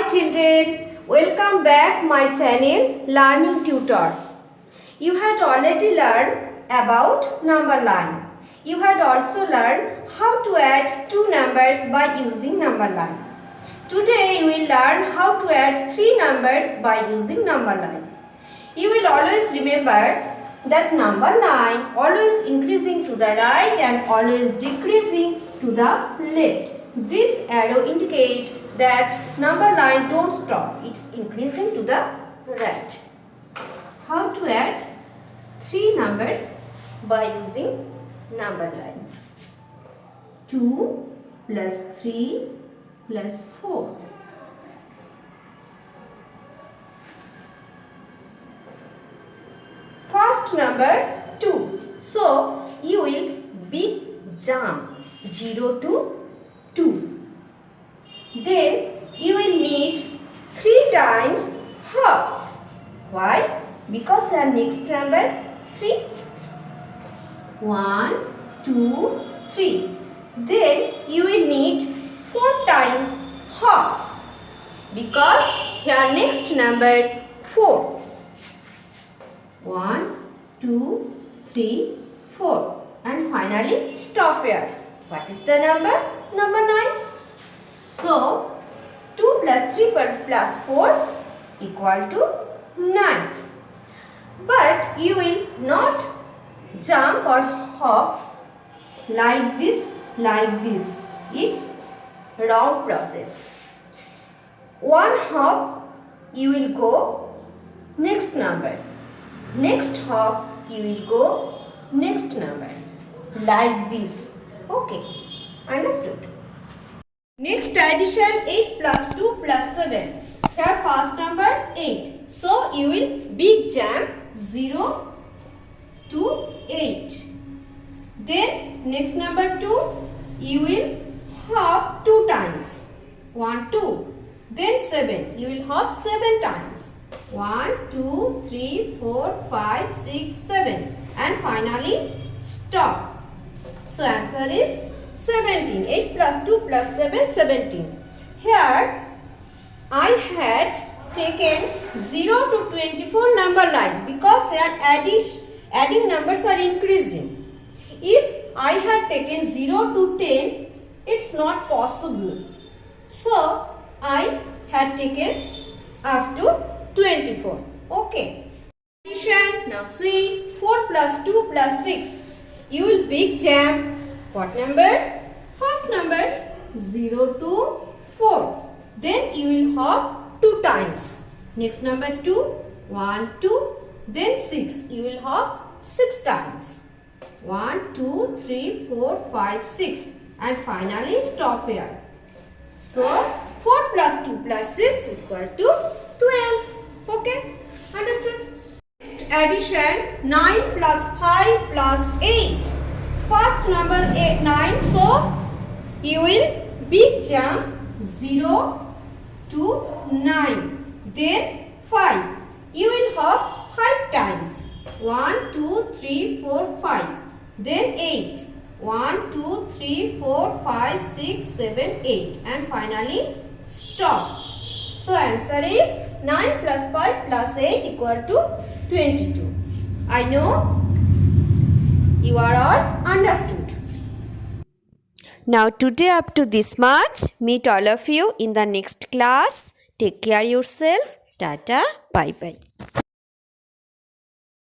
children, welcome back my channel Learning Tutor. You had already learned about number line. You had also learned how to add two numbers by using number line. Today you will learn how to add three numbers by using number line. You will always remember that number line always increasing to the right and always decreasing to the left. This arrow indicates that number line don't stop, it's increasing to the right. How to add three numbers by using number line? 2 plus 3 plus 4. First number 2. So you will big jump 0 to 2. Then you will need 3 times hops. Why? Because our next number 3. 1, 2, 3. Then you will need 4 times hops. Because here next number 4. 1, 2, 3, 4. And finally stop here. What is the number? Number 9. So, 2 plus 3 plus 4 equal to 9. But you will not jump or hop like this, like this. It's wrong process. One hop you will go next number. Next hop you will go next number. Like this. Okay. Understood? Next addition 8 plus 2 plus 7. Here first number 8. So you will big jump 0 to 8. Then next number 2 you will hop 2 times. 1, 2. Then 7. You will hop 7 times. 1, 2, 3, 4, 5, 6, 7. And finally stop. So answer is 17. 8 plus 2 plus 7, 17. Here I had taken 0 to 24 number line because here adding numbers are increasing. If I had taken 0 to 10, it's not possible. So I had taken up to 24. Okay. Addition. Now see 4 plus 2 plus 6. You will big jump. What number? First number 0 to 4. Then you will hop 2 times. Next number 2, 1, 2. Then 6. You will hop 6 times. 1, 2, 3, 4, 5, 6. And finally stop here. So 4 plus 2 plus 6 equal to 12. Okay? Understood? Next addition 9 plus 5 plus 8. First number 9. So you will big jump 0 to 9. Then 5. You will hop 5 times. 1, 2, 3, 4, 5. Then 8. 1, 2, 3, 4, 5, 6, 7, 8. And finally stop. So answer is 9 plus 5 plus 8 equal to 22. I know you are all understood. Now today up to this much. Meet all of you in the next class. Take care yourself. Tata. Bye bye.